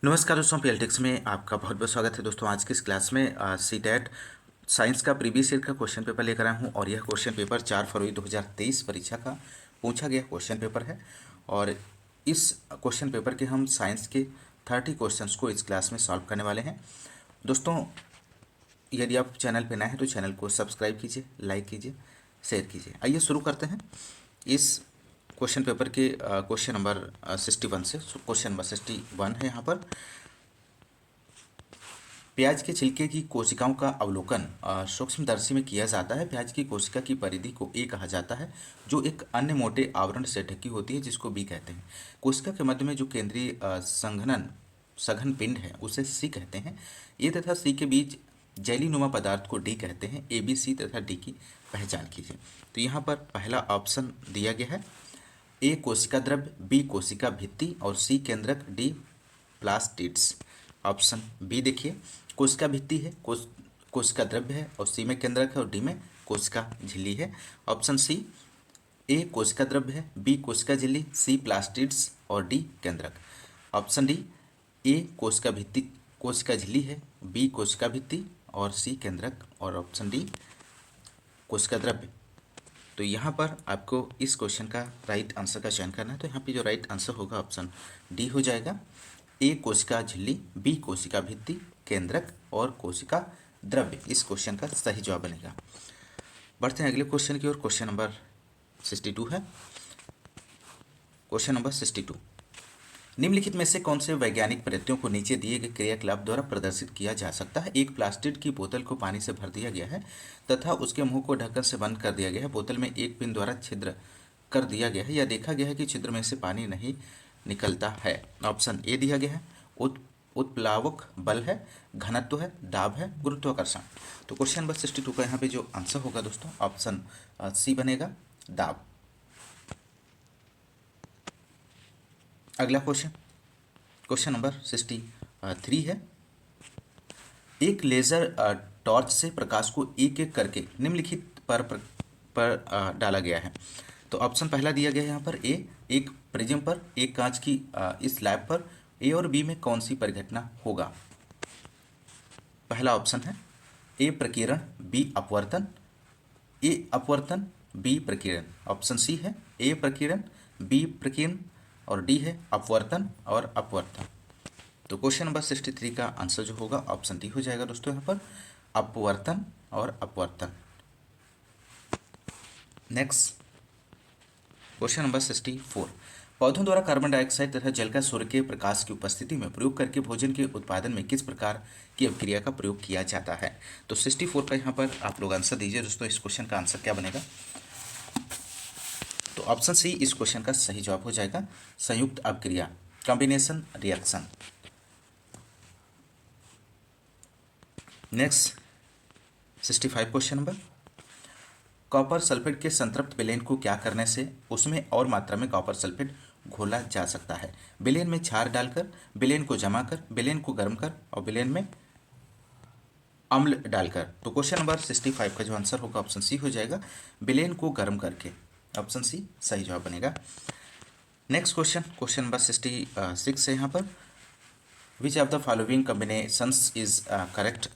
नमस्कार दोस्तों, पीएलटिक्स में आपका बहुत बहुत स्वागत है। दोस्तों आज की इस क्लास में सीटेट साइंस का प्रीवियस ईयर का क्वेश्चन पेपर लेकर आया हूं और यह क्वेश्चन पेपर 4 फरवरी 2023 परीक्षा का पूछा गया क्वेश्चन पेपर है। और इस क्वेश्चन पेपर के हम साइंस के 30 क्वेश्चंस को इस क्लास में सॉल्व करने वाले हैं। दोस्तों यदि आप चैनल पर नए हैं तो चैनल को सब्सक्राइब कीजिए, लाइक कीजिए, शेयर कीजिए। आइए शुरू करते हैं इस क्वेश्चन पेपर के क्वेश्चन नंबर 61 से। क्वेश्चन नंबर 61 है यहाँ पर। प्याज के छिलके की कोशिकाओं का अवलोकन सूक्ष्मदर्शी में किया जाता है। प्याज की कोशिका की परिधि को ए कहा जाता है, जो एक अन्य मोटे आवरण से ढकी होती है, जिसको बी कहते हैं। कोशिका के मध्य में जो केंद्रीय सघन पिंड है उसे सी कहते हैं। ए तथा सी के बीच जेलीनुमा पदार्थ को डी कहते हैं। ए बी सी तथा डी की पहचान कीजिए। तो यहाँ पर पहला ऑप्शन दिया गया है, ए कोशिका द्रव्य, बी कोशिका भित्ति और सी केंद्रक, डी प्लास्टिड्स। ऑप्शन बी देखिए, कोशिका भित्ति है, कोशिका द्रव्य है और सी में केंद्रक है और डी में कोशिका झिल्ली है। ऑप्शन सी, ए कोशिका द्रव्य है, बी कोशिका झिल्ली, सी प्लास्टिड्स और डी केंद्रक। ऑप्शन डी, ए कोशिका भित्ति कोशिका झिल्ली है, बी कोशिका भित्ति और सी केंद्रक और ऑप्शन डी कोशिका द्रव्य। तो यहाँ पर आपको इस क्वेश्चन का राइट आंसर का चयन करना है। तो यहाँ पे जो राइट आंसर होगा ऑप्शन डी हो जाएगा। ए कोशिका झिल्ली, बी कोशिका भित्ति, केंद्रक और कोशिका द्रव्य इस क्वेश्चन का सही जवाब बनेगा। बढ़ते हैं अगले क्वेश्चन की ओर। क्वेश्चन नंबर 62 है। क्वेश्चन नंबर 62, निम्नलिखित में से कौन से वैज्ञानिक प्रयत्नों को नीचे दिए गए क्रियाकलाप द्वारा प्रदर्शित किया जा सकता है। एक प्लास्टिक की बोतल को पानी से भर दिया गया है तथा उसके मुंह को ढक्कन से बंद कर दिया गया है। बोतल में एक पिन द्वारा छिद्र कर दिया गया है। यह देखा गया है कि छिद्र में से पानी नहीं निकलता है। ऑप्शन ए दिया गया है, उत्प्लावक बल है, घनत्व है, दाब है, गुरुत्वाकर्षण। तो क्वेश्चन नंबर 62 का यहाँ पे जो आंसर होगा दोस्तों ऑप्शन सी बनेगा, दाब। अगला क्वेश्चन, क्वेश्चन नंबर 63 है। एक लेजर टॉर्च से प्रकाश को एक एक करके निम्नलिखित पर डाला गया है। तो ऑप्शन पहला दिया गया है यहाँ पर, ए एक प्रिज्म पर, एक कांच की इस स्लैब पर। ए और बी में कौन सी परिघटना होगा। पहला ऑप्शन है ए प्रकीर्ण, बी अपवर्तन, ए अपवर्तन, बी प्रकीर्ण। ऑप्शन सी है ए प्रकीर्ण, बी प्रकीर्ण और डी है अपवर्तन और अपवर्तन। तो क्वेश्चन नंबर 63 का आंसर जो होगा ऑप्शन डी हो जाएगा दोस्तों यहाँ पर, अपवर्तन और अपवर्तन। नेक्स्ट क्वेश्चन नंबर 64, पौधों द्वारा कार्बन डाइऑक्साइड तथा जल का सूर्य के प्रकाश की उपस्थिति में प्रयोग करके भोजन के उत्पादन में किस प्रकार की अभिक्रिया का प्रयोग किया जाता है। तो 64 का यहाँ पर आप लोग आंसर दीजिए दोस्तों। इस क्वेश्चन का आंसर क्या बनेगा। तो ऑप्शन सी इस क्वेश्चन का सही जवाब हो जाएगा, संयुक्त अभिक्रिया, combination reaction. Next 65 question number, copper sulphate के संतृप्त विलेन को क्या करने से उसमें और मात्रा में कॉपर सल्फेट घोला जा सकता है। विलेन में क्षार डालकर, विलेन को जमा कर, विलेन को गर्म कर और विलेन में अम्ल डालकर। तो क्वेश्चन नंबर 65 का जो आंसर होगा ऑप्शन सी हो जाएगा, विलेन को गर्म करके। ऑप्शन सी सही जवाब बनेगा। नेक्स्ट क्वेश्चन, क्वेश्चन नंबर 66 है यहाँ पर, which of the following combinations is correct.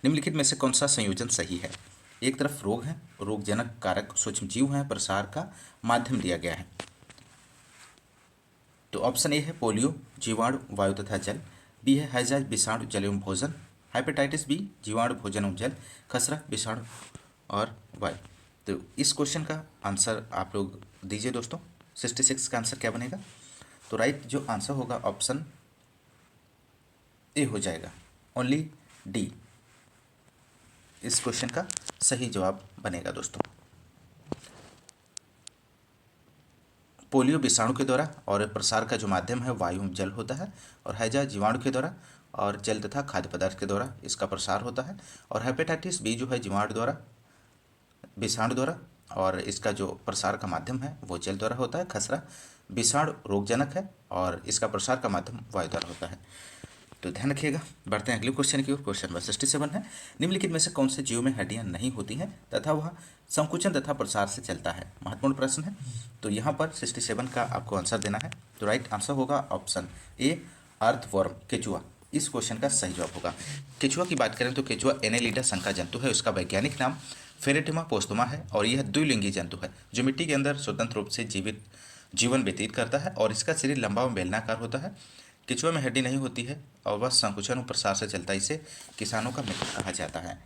निम्नलिखित में से कौन सा संयोजन सही है। एक तरफ रोग है, रोगजनक कारक सूक्ष्म जीव हैं, प्रसार का माध्यम दिया गया है। तो ऑप्शन ए है पोलियो, जीवाणु, वायु तथा जल। बी है हैजा, विषाणु, जल एवं भोजन। हेपेटाइटिस बी, जीवाणु, भोजन एवं जल। खसरा, विषाणु और वायु। तो इस क्वेश्चन का आंसर आप लोग दीजिए दोस्तों। 66 का आंसर क्या बनेगा। तो राइट जो आंसर होगा ऑप्शन ए हो जाएगा, ओनली डी इस क्वेश्चन का सही जवाब बनेगा दोस्तों। पोलियो विषाणु के द्वारा और प्रसार का जो माध्यम है वायु जल होता है, और हैजा जीवाणु के द्वारा और जल तथा खाद्य पदार्थ के द्वारा इसका प्रसार होता है, और हेपेटाइटिस बी जो है जीवाणु द्वारा, विषाणु द्वारा, और इसका जो प्रसार का माध्यम है वो जल द्वारा होता है। खसरा विषाणु रोगजनक है और इसका प्रसार का माध्यम वायु द्वारा होता है। तो ध्यान रखिएगा। बढ़ते हैं अगले क्वेश्चन की ओर। क्वेश्चन नंबर 67 है, निम्नलिखित में से कौन से जीव में हड्डियां नहीं होती हैं तथा वह संकुचन तथा प्रसार से चलता है। महत्वपूर्ण प्रश्न है। तो यहाँ पर 67 का आपको आंसर देना है। तो राइट आंसर होगा ऑप्शन ए, अर्थवर्म, केचुआ इस क्वेश्चन का सही जवाब होगा। केचुआ की बात करें तो केचुआ एनेलिडा संघ का जंतु है। उसका वैज्ञानिक नाम फेरेटिमा पोस्तुमा है और यह द्विलिंगी जंतु है जो मिट्टी के अंदर स्वतंत्र रूप से जीवन व्यतीत करता है और इसका शरीर लंबा और बेलनाकार होता है। केचुआ में हड्डी नहीं होती है और वह संकुचन और प्रसार से चलता है। इसे किसानों का मित्र कहा जाता है।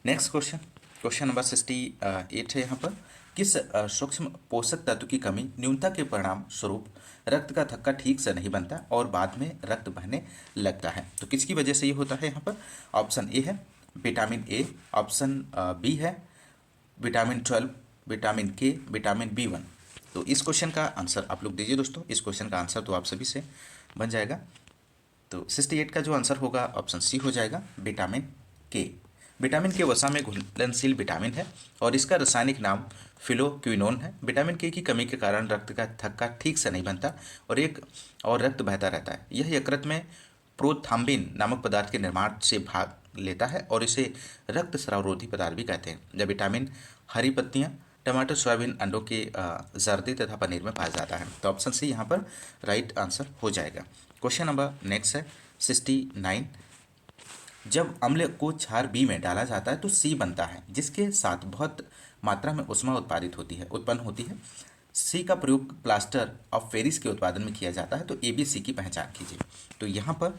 नेक्स्ट क्वेश्चन, क्वेश्चन नंबर 68 है यहाँ पर। किस सूक्ष्म पोषक तत्व की कमी न्यूनता के परिणाम स्वरूप रक्त का थक्का ठीक से नहीं बनता और बाद में रक्त बहने लगता है? तो किसकी वजह से ये होता है यहाँ पर? ऑप्शन ए है विटामिन ए, ऑप्शन बी है विटामिन 12, विटामिन के, विटामिन B1। तो इस क्वेश्चन का आंसर आप लोग दीजिए दोस्तों। इस क्वेश्चन का आंसर तो आप सभी से बन जाएगा। तो 68 का जो आंसर होगा ऑप्शन सी हो जाएगा, विटामिन के। विटामिन के वसा में घुलनशील विटामिन है और इसका रासायनिक नाम फिलोक्विनोन है। विटामिन के की कमी के कारण रक्त का थक्का ठीक से नहीं बनता और रक्त बहता रहता है। यह यकृत में प्रोथ्राम्बिन नामक पदार्थ के निर्माण से भाग लेता है और इसे रक्त स्रावरोधी पदार्थ भी कहते हैं। जब विटामिन हरी पत्तियां, टमाटर, सोयाबीन, अंडों के जर्दी तथा पनीर में पाया जाता है। तो ऑप्शन सी यहाँ पर राइट आंसर हो जाएगा। क्वेश्चन नंबर नेक्स्ट है 69। जब अम्ल को क्षार बी में डाला जाता है तो सी बनता है जिसके साथ बहुत मात्रा में ऊष्मा उत्पन्न होती है। सी का प्रयोग प्लास्टर ऑफ पेरिस के उत्पादन में किया जाता है। तो ए बी सी की पहचान कीजिए। तो यहाँ पर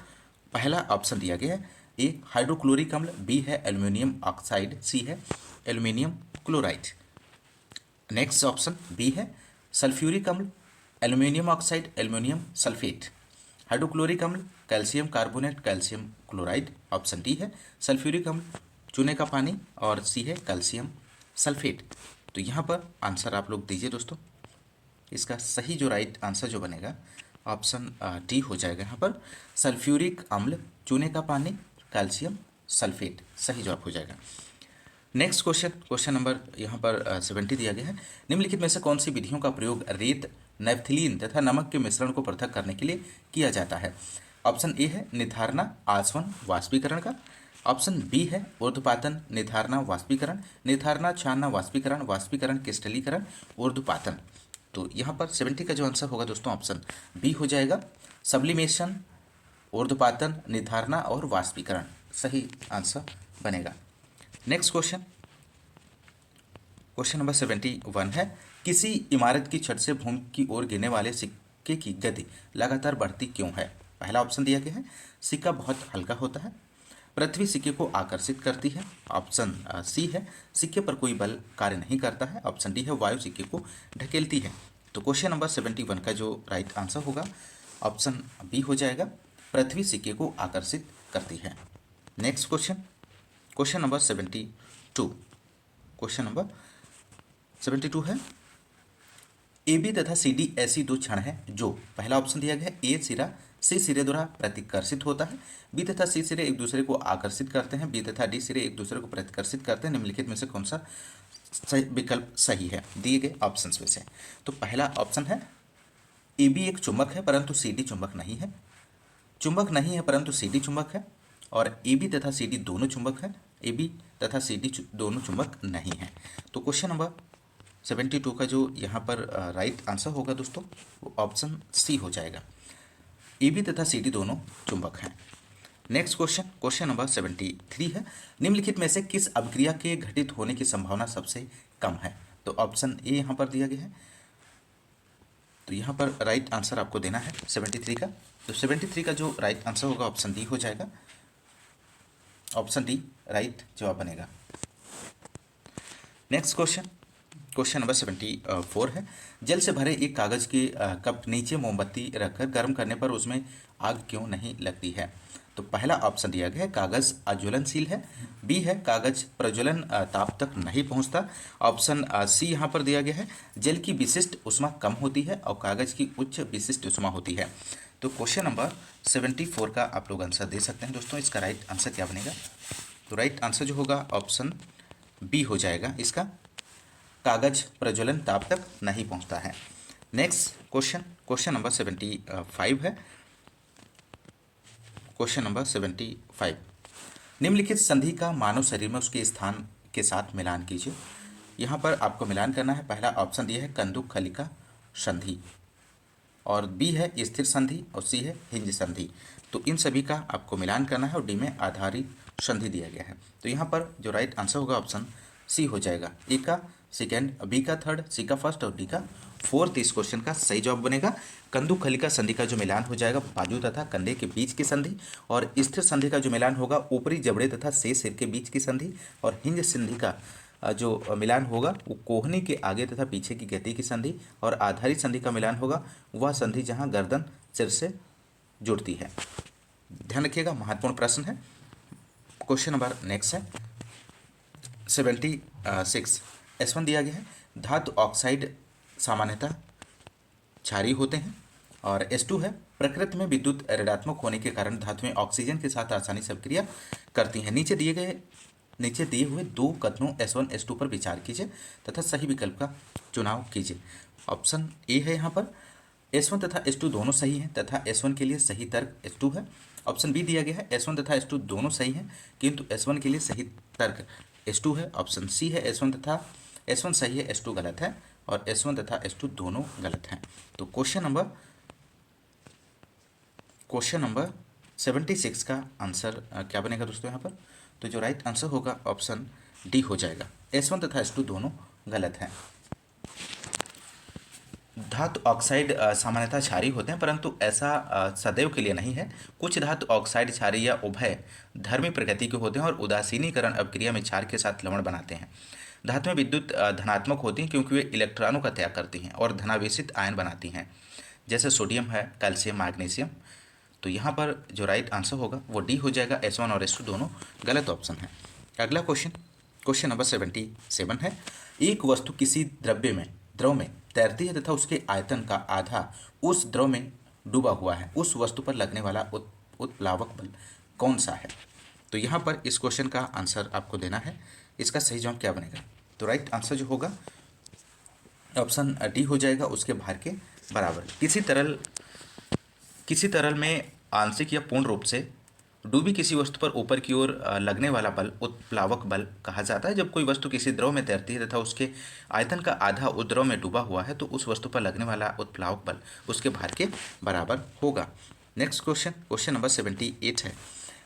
पहला ऑप्शन दिया गया है ए हाइड्रोक्लोरिक अम्ल, बी है एल्यूमिनियम ऑक्साइड, सी है aluminium chloride. Next option B है सल्फ्यूरिक अम्ल, aluminium oxide, aluminium sulphate. Hydrochloric अम्ल calcium carbonate, calcium chloride. Option D है सल्फ्यूरिक अम्ल चूने का पानी और सी है कैल्शियम सल्फेट। तो यहाँ पर आंसर आप लोग दीजिए दोस्तों। इसका सही जो राइट आंसर जो बनेगा ऑप्शन डी हो जाएगा। यहाँ पर सल्फ्यूरिक अम्ल चूने का पानी कैल्शियम सल्फेट सही जवाब हो जाएगा। नेक्स्ट क्वेश्चन, क्वेश्चन नंबर यहाँ पर 70 दिया गया है। निम्नलिखित में से कौन सी विधियों का प्रयोग रेत, नेफ्थलीन तथा नमक के मिश्रण को पृथक करने के लिए किया जाता है? ऑप्शन ए है निर्धारणा, आसवन, वाष्पीकरण का। ऑप्शन बी है ऊर्ध्वपातन, निर्धारणा, वाष्पीकरण, निर्धारणा, छानना, वाष्पीकरण, वाष्पीकरण, क्रिस्टलीकरण, ऊर्ध्वपातन। तो यहाँ पर 70 का जो आंसर होगा दोस्तों ऑप्शन बी हो जाएगा, सब्लिमेशन, ऊर्ध्वपातन, निर्धारणा और वाष्पीकरण सही आंसर बनेगा। नेक्स्ट क्वेश्चन, क्वेश्चन नंबर 71 है। किसी इमारत की छत से भूमि की ओर गिरने वाले सिक्के की गति लगातार बढ़ती क्यों है? पहला ऑप्शन दिया गया है सिक्का बहुत हल्का होता है, पृथ्वी सिक्के को आकर्षित करती है। ऑप्शन सी है सिक्के पर कोई बल कार्य नहीं करता है। ऑप्शन डी है वायु सिक्के को ढकेलती है। तो क्वेश्चन नंबर 71 का जो राइट आंसर होगा ऑप्शन बी हो जाएगा, पृथ्वी सिक्के को आकर्षित करती है। Next question, question number 72, question number 72 है ए बी तथा सी डी ऐसी दो क्षण हैं जो, पहला ऑप्शन दिया गया है ए सिरा सी सिरे द्वारा प्रतिकर्षित होता है, बी तथा सी सिरे एक दूसरे को आकर्षित करते हैं, बी तथा डी सिरे एक दूसरे को प्रतिकर्षित करते हैं। निम्नलिखित में से कौन सा सही विकल्प सही है दिए गए ऑप्शंस में से? तो पहला ऑप्शन है ए बी एक चुंबक है परंतु सी डी चुंबक नहीं है, चुंबक नहीं है परंतु सी डी चुंबक है, और ए बी तथा सी डी दोनों चुंबक है, ए बी तथा सी डी दोनों चुंबक नहीं है। तो क्वेश्चन नंबर 72 का जो यहाँ पर राइट आंसर होगा दोस्तों वो ऑप्शन सी हो जाएगा, ए बी तथा सी डी दोनों चुंबक हैं। नेक्स्ट क्वेश्चन, क्वेश्चन नंबर 73 है। निम्नलिखित में से किस अभिक्रिया के घटित होने की संभावना सबसे कम है? तो ऑप्शन ए यहाँ पर दिया गया है। तो यहाँ पर राइट आंसर आपको देना है 73 का। तो 73 का जो राइट आंसर होगा ऑप्शन डी हो जाएगा, ऑप्शन डी राइट जवाब बनेगा। नेक्स्ट क्वेश्चन, क्वेश्चन नंबर 74 है। जल से भरे एक कागज के कप नीचे मोमबत्ती रखकर गर्म करने पर उसमें आग क्यों नहीं लगती है? तो पहला ऑप्शन दिया गया है कागज अज्वलनशील है, बी है कागज प्रज्वलन ताप तक नहीं पहुंचता, ऑप्शन सी यहाँ पर दिया गया है जल की विशिष्ट ऊष्मा कम होती है और कागज की उच्च विशिष्ट ऊष्मा होती है। तो क्वेश्चन नंबर 74 का आप लोग आंसर दे सकते हैं दोस्तों। इसका राइट आंसर क्या बनेगा? तो राइट आंसर जो होगा ऑप्शन बी हो जाएगा, इसका कागज प्रज्वलन ताप तक नहीं पहुंचता है। नेक्स्ट क्वेश्चन, क्वेश्चन नंबर 75 है। क्वेश्चन नंबर 75, निम्नलिखित संधि का मानव शरीर में उसके स्थान के साथ मिलान कीजिए। यहाँ पर आपको मिलान करना है। पहला ऑप्शन दिया है कंदुक खलिका संधि, और बी है स्थिर संधि और सी है हिंज संधि। तो इन सभी का आपको मिलान करना है और डी में आधारित संधि दिया गया है। तो यहाँ पर जो राइट आंसर होगा ऑप्शन सी हो जाएगा। ए का सेकेंड, बी का थर्ड, सी का फर्स्ट और डी का फोर्थ इस क्वेश्चन का सही जवाब बनेगा। कंदु खलिका संधि का जो मिलान हो जाएगा बाजू तथा कंधे के बीच की संधि, और स्थिर संधि का जो मिलान होगा ऊपरी जबड़े तथा शेष सिर के बीच की संधि, और हिंज संधि का जो मिलान होगा वो कोहनी के आगे तथा पीछे की गति की संधि, और आधारित संधि का मिलान होगा वह संधि जहां गर्दन सिर से जुड़ती है। ध्यान रखिएगा, महत्वपूर्ण प्रश्न है। क्वेश्चन नंबर नेक्स्ट है 76। S1 दिया गया है, धातु ऑक्साइड सामान्यतः क्षारीय होते हैं। और S2 है, प्रकृति में विद्युत ऋणात्मक होने के कारण धातुएं ऑक्सीजन के साथ आसानी से अभिक्रिया करती हैं। नीचे दिए हुए दो कथनों S1 S2 पर विचार कीजिए तथा सही विकल्प का चुनाव कीजिए। ऑप्शन ए है यहाँ पर S1 तथा S2 दोनों सही हैं तथा S1 के लिए सही तर्क S2 है। ऑप्शन बी दिया गया है S1 तथा S2 दोनों सही हैं किंतु S1 के लिए सही तर्क S2 है। ऑप्शन सी है S1 तथा S1 सही है, S2 गलत है, और S1 तथा S2 दोनों गलत हैं। तो क्वेश्चन नंबर 76 का आंसर क्या बनेगा दोस्तों यहाँ पर? तो जो राइट आंसर होगा ऑप्शन डी हो जाएगा। S1 तथा S2 दोनों गलत हैं। धातु ऑक्साइड सामान्यतः क्षारीय होते हैं, परंतु ऐसा सदैव के लिए नहीं है। कुछ धातु ऑक्साइड क्षारीय या उभय धर्मी प्रकृति के होते हैं और उदासीनीकरण अभिक्रिया में क्षार के साथ लवण बनाते हैं। धातुएं विद्युत धनात्मक होती हैं क्योंकि वे इलेक्ट्रॉनों का त्याग करती हैं और धनावेशित आयन बनाती हैं, जैसे सोडियम है, कैल्शियम, मैग्नीशियम। तो यहाँ पर जो राइट आंसर होगा वो डी हो जाएगा। S1 और S2 दोनों गलत ऑप्शन है। अगला क्वेश्चन नंबर 77 है, एक वस्तु किसी द्रव में तैरती है तथा उसके आयतन का आधा उस द्रव में डूबा हुआ है, उस वस्तु पर लगने वाला उत्प्लावक बल कौन सा है? तो यहाँ पर इस क्वेश्चन का आंसर आपको देना है। इसका सही जवाब क्या बनेगा? तो राइट आंसर जो होगा ऑप्शन डी हो जाएगा, उसके भार के बराबर। किसी तरल में आंशिक या पूर्ण रूप से डूबी किसी वस्तु पर ऊपर की ओर लगने वाला बल उत्प्लावक बल कहा जाता है। जब कोई वस्तु किसी द्रव में तैरती है तथा उसके आयतन का आधा उस द्रव में डूबा हुआ है तो उस वस्तु पर लगने वाला उत्प्लावक बल उसके भार के बराबर होगा। नेक्स्ट क्वेश्चन नंबर 78 है,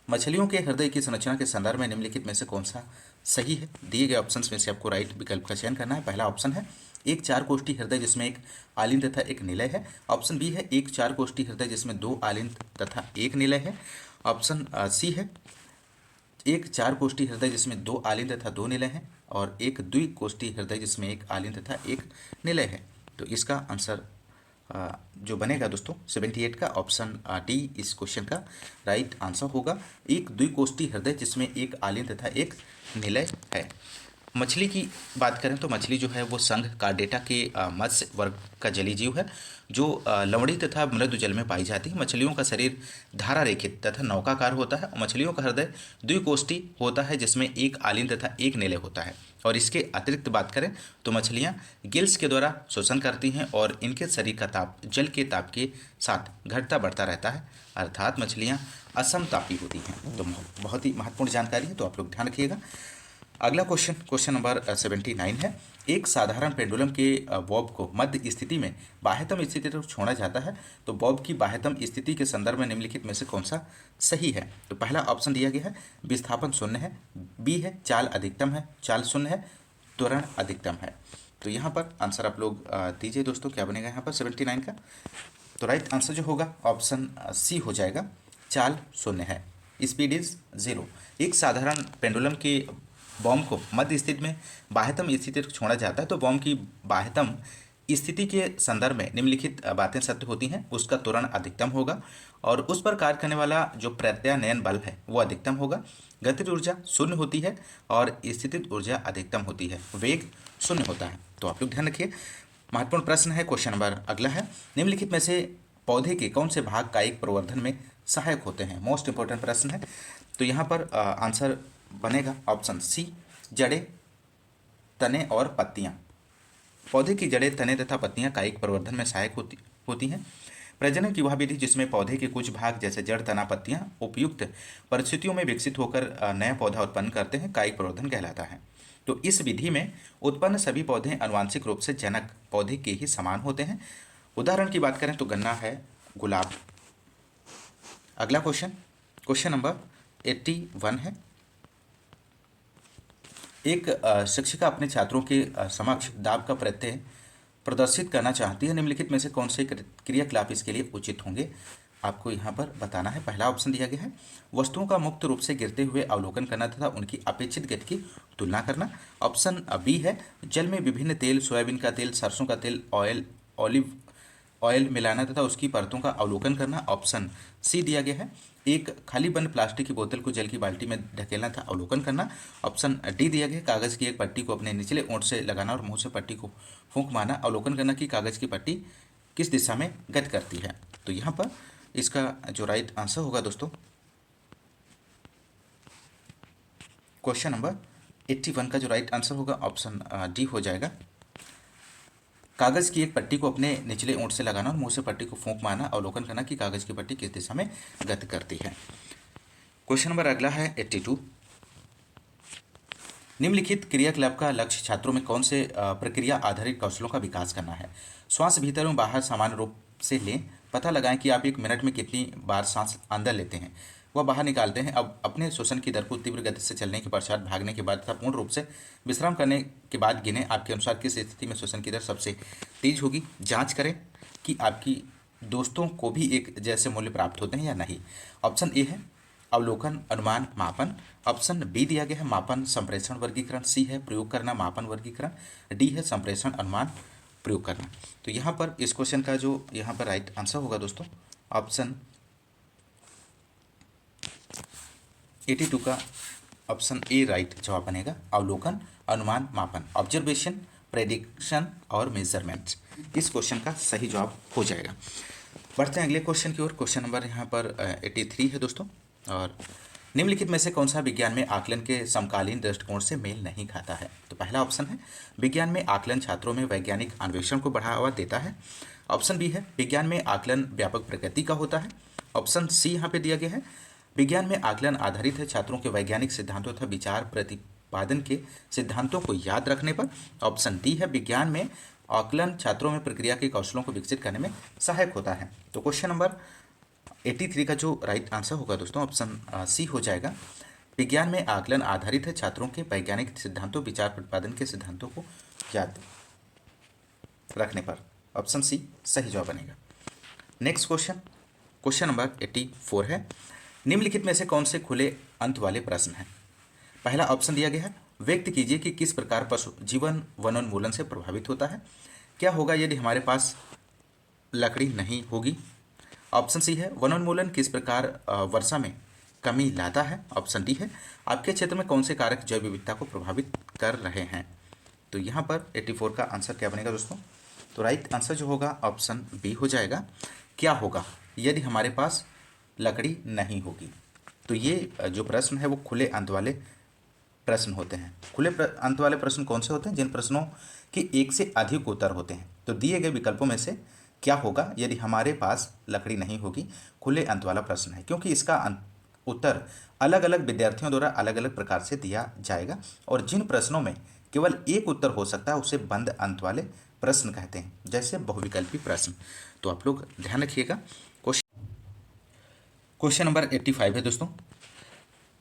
मछलियों के हृदय की संरचना के संदर्भ में निम्नलिखित में से कौन सा सही है? दिए गए ऑप्शंस में से आपको राइट विकल्प का चयन करना है। पहला ऑप्शन है एक चार कोष्ठी हृदय जिसमें एक आलिंद तथा एक निलय है। ऑप्शन बी है एक चार कोष्ठी हृदय जिसमें दो आलिंद तथा एक निलय है। ऑप्शन सी है एक चार कोष्ठी हृदय जिसमें दो आलिंद तथा दो निलय हैं, और एक द्विकोष्ठी हृदय जिसमें एक आलिंद तथा एक निलय है। तो इसका आंसर जो बनेगा दोस्तों 78 का ऑप्शन डी इस क्वेश्चन का राइट आंसर होगा। एक द्विकोष्ठी हृदय जिसमें एक आलिंद तथा एक निलय है। मछली की बात करें तो मछली जो है वो संघ कार्डेटा के मत्स्य वर्ग का जलीय जीव है जो लवणीय तथा मृदु जल में पाई जाती है। मछलियों का शरीर धारा रेखित तथा नौकाकार होता है। मछलियों का हृदय द्विकोष्ठी होता है जिसमें एक आलिंद तथा एक निलय होता है। और इसके अतिरिक्त बात करें तो मछलियां गिल्स के द्वारा शोषण करती हैं और इनके शरीर का ताप जल के ताप के साथ घटता बढ़ता रहता है, अर्थात मछलियां असमतापी होती हैं। तो बहुत ही महत्वपूर्ण जानकारी है, तो आप लोग ध्यान रखिएगा। अगला क्वेश्चन नंबर 79 है, एक साधारण पेंडुलम के बॉब को मध्य स्थिति में बाह्यतम स्थिति तक छोड़ा जाता है। तो बॉब की बाह्यतम स्थिति के संदर्भ में निम्नलिखित में से कौन सा सही है? तो पहला ऑप्शन दिया गया है विस्थापन शून्य है, बी है चाल अधिकतम है, चाल शून्य है, त्वरण अधिकतम है। तो यहाँ पर आंसर आप लोग दीजिए दोस्तों, क्या बनेगा यहाँ पर 79 का? तो राइट आंसर जो होगा ऑप्शन सी हो जाएगा, चाल शून्य है, स्पीड इज 0। एक साधारण पेंडुलम के बॉम्ब को मध्य स्थिति में बाह्यतम स्थिति तक छोड़ा जाता है। तो बॉम्ब की बाह्यतम स्थिति के संदर्भ में निम्नलिखित बातें सत्य होती हैं। उसका त्वरण अधिकतम होगा और उस पर कार्य करने वाला जो प्रत्यानयन बल है वो अधिकतम होगा। गतिज ऊर्जा शून्य होती है और स्थितिज ऊर्जा अधिकतम होती है, वेग शून्य होता है। तो आप लोग ध्यान रखिए। महत्वपूर्ण प्रश्न है क्वेश्चन नंबर अगला है, निम्नलिखित में से पौधे के कौन से भाग कायिक प्रवर्धन में सहायक होते हैं? मोस्ट इंपॉर्टेंट प्रश्न है। तो यहाँ पर आंसर बनेगा ऑप्शन सी, जड़ें, तने और पत्तियां। पौधे की जड़ें, तने तथा पत्तियां कायिक प्रवर्धन में सहायक होती हैं। प्रजनन की वह विधि जिसमें पौधे के कुछ भाग जैसे जड़, तना, पत्तियां उपयुक्त परिस्थितियों में विकसित होकर नया पौधा उत्पन्न करते हैं, कायिक प्रवर्धन कहलाता है। तो इस विधि में उत्पन्न सभी पौधे आनुवांशिक रूप से जनक पौधे के ही समान होते हैं। उदाहरण की बात करें तो गन्ना है, गुलाब। अगला क्वेश्चन, क्वेश्चन नंबर 81 है। एक शिक्षिका अपने छात्रों के समक्ष दाब का प्रत्यय प्रदर्शित करना चाहती है। निम्नलिखित में से कौन से क्रियाकलाप इसके लिए उचित होंगे, आपको यहाँ पर बताना है। पहला ऑप्शन दिया गया है, वस्तुओं का मुक्त रूप से गिरते हुए अवलोकन करना तथा उनकी अपेक्षित गति की तुलना करना। ऑप्शन बी है, जल में विभिन्न तेल, सोयाबीन का तेल, सरसों का तेल, ऑलिव ऑयल मिलाना तथा उसकी परतों का अवलोकन करना। ऑप्शन सी दिया गया है, एक खाली बंद प्लास्टिक की बोतल को जल की बाल्टी में ढकेलना था अवलोकन करना। ऑप्शन डी दिया गया है, कागज़ की एक पट्टी को अपने निचले ओंठ से लगाना और मुंह से पट्टी को फूंक मारना, अवलोकन करना कि कागज़ की पट्टी किस दिशा में गति करती है। तो यहाँ पर इसका जो राइट आंसर होगा दोस्तों, क्वेश्चन नंबर 81 का जो राइट आंसर होगा ऑप्शन डी हो जाएगा। कागज़ की एक पट्टी को अपने निचले ओंठ से लगाना और मुंह से पट्टी को फूंक मारना, अवलोकन करना कि कागज़ की पट्टी किस दिशा में गति करती है। क्वेश्चन नंबर अगला है 82। निम्नलिखित क्रियाकलाप का लक्ष्य छात्रों में कौन से प्रक्रिया आधारित कौशलों का विकास करना है। श्वास भीतर एवं बाहर सामान्य रूप से लें, पता लगाएं कि आप एक मिनट में कितनी बार सांस अंदर लेते हैं वह बाहर निकालते हैं। अब अपने श्वसन की दर को तीव्र गति से चलने के पश्चात भागने के बाद तथा पूर्ण रूप से विश्राम करने के बाद गिने। आपके अनुसार किस स्थिति में श्वसन की दर सबसे तेज होगी। जांच करें कि आपकी दोस्तों को भी एक जैसे मूल्य प्राप्त होते हैं या नहीं। ऑप्शन ए है अवलोकन, अनुमान, मापन। ऑप्शन बी दिया गया है मापन, संप्रेषण, वर्गीकरण। सी है प्रयोग करना, मापन, वर्गीकरण। डी है संप्रेषण, अनुमान, प्रयोग करना। तो यहाँ पर इस क्वेश्चन का जो यहाँ पर राइट आंसर होगा दोस्तों, ऑप्शन 82 का ऑप्शन ए राइट जवाब बनेगा। अवलोकन, अनुमान, मापन, ऑब्जर्वेशन, प्रेडिक्शन और मेजरमेंट इस क्वेश्चन का सही जवाब हो जाएगा। बढ़ते हैं अगले क्वेश्चन की ओर। क्वेश्चन नंबर यहाँ पर 83 है दोस्तों। और निम्नलिखित में से कौन सा विज्ञान में आकलन के समकालीन दृष्टिकोण से मेल नहीं खाता है। तो पहला ऑप्शन है, विज्ञान में आकलन छात्रों में वैज्ञानिक अन्वेषण को बढ़ावा देता है। ऑप्शन बी है, विज्ञान में आकलन व्यापक प्रकृति का होता है। ऑप्शन सी यहाँ पे दिया गया है, विज्ञान में आकलन आधारित है छात्रों के वैज्ञानिक सिद्धांतों तथा विचार प्रतिपादन के सिद्धांतों को याद रखने पर। ऑप्शन डी है, विज्ञान में आकलन छात्रों में प्रक्रिया के कौशलों को विकसित करने में सहायक होता है। तो क्वेश्चन नंबर 83 का जो राइट आंसर होगा दोस्तों, ऑप्शन सी हो जाएगा। विज्ञान में आकलन आधारित है छात्रों के वैज्ञानिक सिद्धांतों, विचार प्रतिपादन के सिद्धांतों को याद रखने पर। ऑप्शन सी सही जवाब बनेगा। नेक्स्ट क्वेश्चन, क्वेश्चन नंबर 84 है। निम्नलिखित में से कौन से खुले अंत वाले प्रश्न हैं। पहला ऑप्शन दिया गया है, व्यक्त कीजिए कि किस प्रकार पशु जीवन वनोन्मूलन से प्रभावित होता है। क्या होगा यदि हमारे पास लकड़ी नहीं होगी। ऑप्शन सी है, वनोन्मूलन किस प्रकार वर्षा में कमी लाता है। ऑप्शन डी है, आपके क्षेत्र में कौन से कारक जैव विविधता को प्रभावित कर रहे हैं। तो यहाँ पर 84 का आंसर क्या बनेगा दोस्तों, तो राइट आंसर जो होगा ऑप्शन बी हो जाएगा। क्या होगा यदि हमारे पास लकड़ी नहीं होगी। तो ये जो प्रश्न है वो खुले अंत वाले प्रश्न होते हैं। खुले अंत वाले प्रश्न कौन से होते हैं, जिन प्रश्नों के एक से अधिक उत्तर होते हैं। तो दिए गए विकल्पों में से क्या होगा यदि हमारे पास लकड़ी नहीं होगी, खुले अंत वाला प्रश्न है, क्योंकि इसका उत्तर अलग अलग विद्यार्थियों द्वारा अलग अलग प्रकार से दिया जाएगा। और जिन प्रश्नों में केवल एक उत्तर हो सकता है उसे बंद अंत वाले प्रश्न कहते हैं, जैसे बहुविकल्पी प्रश्न। तो आप लोग ध्यान रखिएगा। क्वेश्चन नंबर 85 है दोस्तों।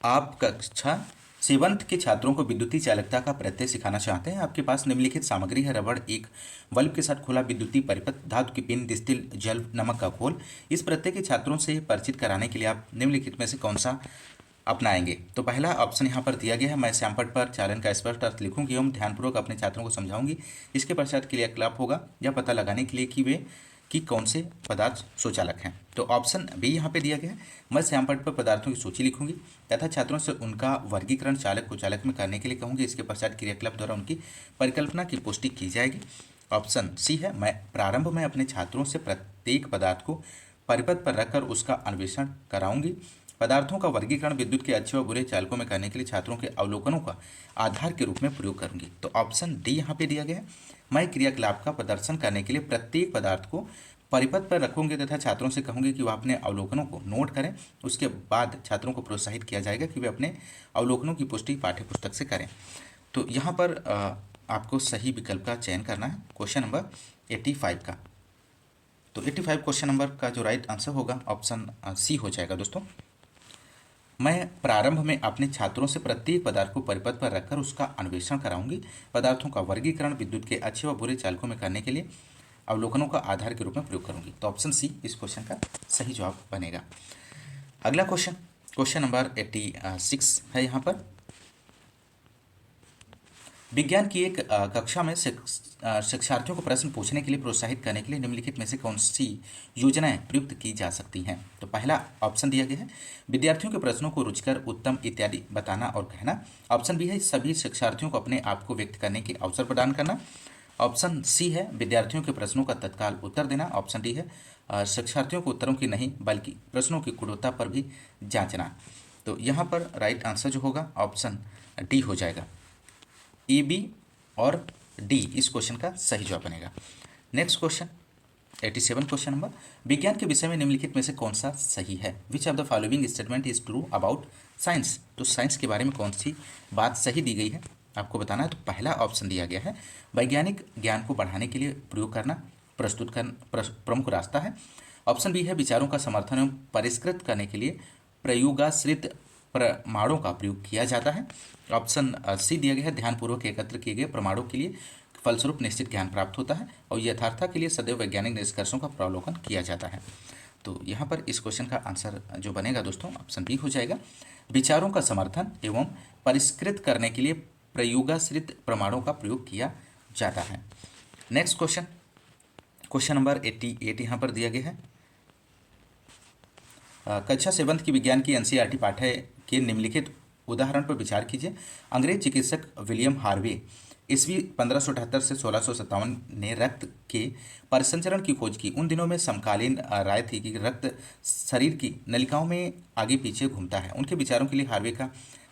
आप कक्षा 7th के छात्रों को विद्युतीय चालकता का प्रत्यय सिखाना चाहते हैं। आपके पास निम्नलिखित सामग्री है, रबड़, एक बल्ब के साथ खुला विद्युतीय परिपथ, धातु की पिन, डिस्टिल जल, नमक का घोल। इस प्रत्यय के छात्रों से परिचित कराने के लिए आप निम्नलिखित में से कौन सा अपनाएंगे। तो पहला ऑप्शन यहाँ पर दिया गया है, मैं श्यामपट्ट पर चालन का स्पष्ट अर्थ लिखूंगी एवं ध्यानपूर्वक अपने छात्रों को समझाऊंगी। इसके पश्चात क्रियाकलाप होगा यह पता लगाने के लिए कि वे कि कौन से पदार्थ सुचालक हैं। तो ऑप्शन बी यहाँ पे दिया गया है, मैं श्यामपट्ट पर पदार्थों की सूची लिखूंगी तथा छात्रों से उनका वर्गीकरण चालक कुचालक में करने के लिए कहूँगी। इसके पश्चात क्रियाकलाप द्वारा उनकी परिकल्पना की पुष्टि की जाएगी। ऑप्शन सी है, मैं प्रारंभ में अपने छात्रों से प्रत्येक पदार्थ को परिपथ पर रखकर उसका अन्वेषण कराऊंगी। पदार्थों का वर्गीकरण विद्युत के अच्छे व बुरे चालकों में करने के लिए छात्रों के अवलोकनों का आधार के रूप में प्रयोग करूंगी। तो ऑप्शन डी यहाँ पे दिया गया है, मैं क्रियाकलाप का प्रदर्शन करने के लिए प्रत्येक पदार्थ को परिपथ पर रखूंगी तथा छात्रों से कहूंगी कि वह अपने अवलोकनों को नोट करें। उसके बाद छात्रों को प्रोत्साहित किया जाएगा कि वे अपने अवलोकनों की पुष्टि पाठ्यपुस्तक से करें। तो यहाँ पर आपको सही विकल्प का चयन करना है, क्वेश्चन नंबर 85 का। तो 85 क्वेश्चन नंबर का जो राइट आंसर होगा ऑप्शन सी हो जाएगा दोस्तों। मैं प्रारंभ में अपने छात्रों से प्रत्येक पदार्थ को परिपथ पर रखकर उसका अन्वेषण कराऊंगी। पदार्थों का वर्गीकरण विद्युत के अच्छे व बुरे चालकों में करने के लिए अवलोकनों का आधार के रूप में प्रयोग करूंगी। तो ऑप्शन सी इस क्वेश्चन का सही जवाब बनेगा। अगला क्वेश्चन, क्वेश्चन नंबर 86 है यहाँ पर। विज्ञान की एक कक्षा में शिक्षार्थियों को प्रश्न पूछने के लिए प्रोत्साहित करने के लिए निम्नलिखित में से कौन सी योजनाएं प्रयुक्त की जा सकती हैं। तो पहला ऑप्शन दिया गया है विद्यार्थियों के प्रश्नों को रुचिकर, उत्तम इत्यादि बताना और कहना। ऑप्शन बी है सभी शिक्षार्थियों को अपने आप को व्यक्त करने के अवसर प्रदान करना। ऑप्शन सी है विद्यार्थियों के प्रश्नों का तत्काल उत्तर देना। ऑप्शन डी है शिक्षार्थियों को उत्तरों की नहीं बल्कि प्रश्नों की गुणवत्ता पर भी जांचना। तो यहाँ पर राइट आंसर जो होगा ऑप्शन डी हो जाएगा। ए बी और डी इस क्वेश्चन का सही जवाब बनेगा। नेक्स्ट क्वेश्चन 87 क्वेश्चन नंबर, विज्ञान के विषय में निम्नलिखित में से कौन सा सही है। Which of the following statement is true about science. तो साइंस के बारे में कौन सी बात सही दी गई है आपको बताना है। तो पहला ऑप्शन दिया गया है वैज्ञानिक ज्ञान को बढ़ाने के लिए प्रयोग करना प्रस्तुत कर प्रमुख रास्ता है। ऑप्शन बी है विचारों का समर्थन एवं परिष्कृत करने के लिए प्रयोगाश्रित प्रमाणों का प्रयोग किया जाता है। ऑप्शन सी दिया गया है ध्यानपूर्वक एकत्र किए गए प्रमाणों के लिए फलस्वरूप निश्चित ज्ञान प्राप्त होता है और यथार्थता के लिए सदैव वैज्ञानिक निष्कर्षों का प्रावलोकन किया जाता है। तो यहाँ पर इस क्वेश्चन का आंसर जो बनेगा दोस्तों ऑप्शन बी हो जाएगा। विचारों का समर्थन एवं परिष्कृत करने के लिए प्रयोगाश्रित प्रमाणों का प्रयोग किया जाता है। नेक्स्ट क्वेश्चन, क्वेश्चन नंबर 88 यहाँ पर दिया गया है। कक्षा 7 की विज्ञान की एनसीईआरटी पाठ्य के निम्नलिखित उदाहरण पर विचार कीजिए। अंग्रेज चिकित्सक विलियम हार्वे ईस्वी 1578 से 1657 ने रक्त के परिसंचरण की खोज की। उन दिनों में समकालीन राय थी कि रक्त शरीर की नलिकाओं में आगे पीछे घूमता है। उनके विचारों के लिए हार्वे का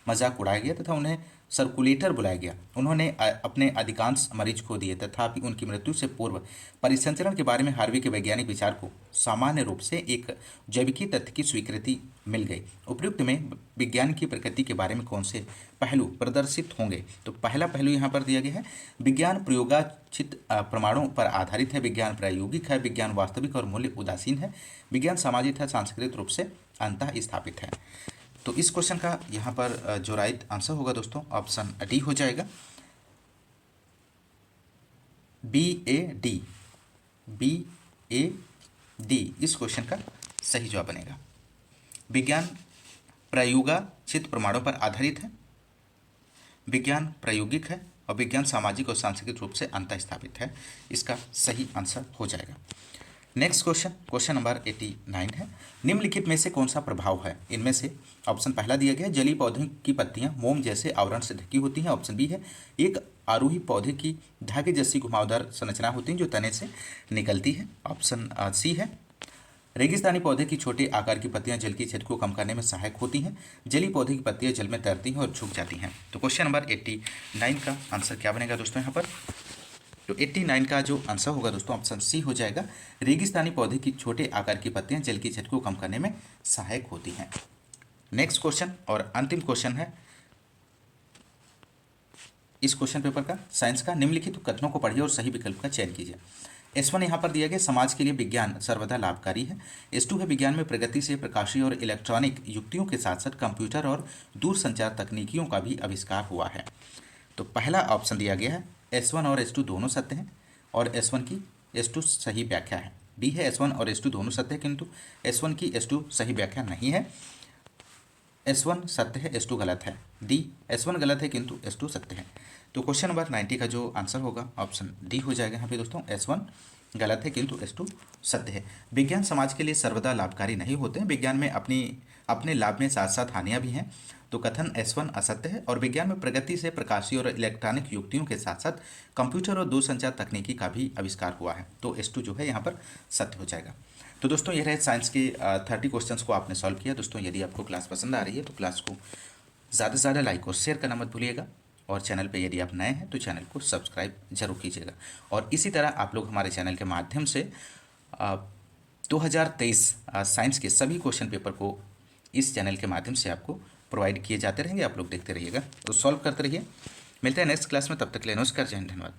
मजाक उड़ाया गया तथा उन्हें सर्कुलेटर बुलाया गया। उन्होंने अपने अधिकांश मरीज खो दिए, तथापि उनकी मृत्यु से पूर्व परिसंचरण के बारे में हार्वे के वैज्ञानिक विचार को सामान्य रूप से एक जैविकी तथ्य की स्वीकृति मिल गई। उपयुक्त में विज्ञान की प्रकृति के बारे में कौन से पहलू प्रदर्शित होंगे। तो पहला पहलू यहाँ पर दिया गया है विज्ञान प्रयोगाचित प्रमाणों पर आधारित है, विज्ञान प्रायोगिक है, विज्ञान वास्तविक और मूल्य उदासीन है, विज्ञान सामाजिक है, सांस्कृतिक रूप से अंतः स्थापित है। तो इस क्वेश्चन का यहाँ पर जो राइट आंसर होगा दोस्तों ऑप्शन डी हो जाएगा। बी ए डी इस क्वेश्चन का सही जवाब बनेगा। विज्ञान प्रयोगाचित प्रमाणों पर आधारित है, विज्ञान प्रायोगिक है और विज्ञान सामाजिक और सांस्कृतिक रूप से अंतः स्थापित है। इसका सही आंसर हो जाएगा। नेक्स्ट क्वेश्चन, क्वेश्चन नंबर 89 है। निम्नलिखित में से कौन सा प्रभाव है। इनमें से ऑप्शन पहला दिया गया है जलीय पौधे की पत्तियां मोम जैसे आवरण से ढकी होती हैं। ऑप्शन बी है एक आरोही पौधे की धागे जैसी घुमावदार संरचना होती है जो तने से निकलती है। ऑप्शन सी है रेगिस्तानी पौधे की छोटे आकार की पत्तियां जल की छेद को कम करने में सहायक होती हैं। जलीय पौधे की पत्तियां जल में तैरती हैं और झुक जाती हैं। तो क्वेश्चन नंबर 89 का आंसर क्या बनेगा दोस्तों यहाँ पर। तो 89 का जो आंसर होगा दोस्तों ऑप्शन सी हो जाएगा। रेगिस्तानी पौधे की छोटे आकार की पत्तियां जल की छत को कम करने में सहायक होती हैं। नेक्स्ट क्वेश्चन और अंतिम क्वेश्चन है इस क्वेश्चन पेपर का साइंस का। निम्नलिखित कथनों को पढ़िए और सही विकल्प का चयन कीजिए। S1 यहाँ पर दिया गया समाज के लिए विज्ञान सर्वदा लाभकारी है। S2 है विज्ञान में प्रगति से प्रकाशीय और इलेक्ट्रॉनिक युक्तियों के साथ साथ कंप्यूटर और दूरसंचार तकनीकियों का भी आविष्कार हुआ है। तो पहला ऑप्शन दिया गया है S1 और S2 दोनों सत्य हैं और S1 की S2 सही व्याख्या है। बी है S1 और S2 दोनों सत्य है किंतु S1 की S2 सही व्याख्या नहीं है। S1 सत्य है, S2 गलत है। डी S1 गलत है किंतु S2 सत्य है। तो क्वेश्चन नंबर 90 का जो आंसर होगा ऑप्शन डी हो जाएगा यहाँ पे दोस्तों। S1 गलत है किंतु S2 सत्य है। विज्ञान समाज के लिए सर्वदा लाभकारी नहीं होते हैं। विज्ञान में अपने लाभ में साथ साथ हानियाँ भी हैं। तो कथन S1 असत्य है और विज्ञान में प्रगति से प्रकाशीय और इलेक्ट्रॉनिक युक्तियों के साथ साथ कंप्यूटर और दूरसंचार तकनीकी का भी आविष्कार हुआ है। तो S2 जो है यहाँ पर सत्य हो जाएगा। तो दोस्तों ये रहे साइंस के 30 क्वेश्चंस को आपने सॉल्व किया। दोस्तों यदि आपको क्लास पसंद आ रही है तो क्लास को ज़्यादा से ज़्यादा लाइक और शेयर करना मत भूलिएगा और चैनल पे यदि आप नए हैं तो चैनल को सब्सक्राइब जरूर कीजिएगा। और इसी तरह आप लोग हमारे चैनल के माध्यम से 2023 साइंस के सभी क्वेश्चन पेपर को इस चैनल के माध्यम से आपको प्रोवाइड किए जाते रहेंगे। आप लोग देखते रहिएगा तो सॉल्व करते रहिए। मिलते हैं नेक्स्ट क्लास में, तब तक के लिए नमस्कार, जय हिंद, धन्यवाद।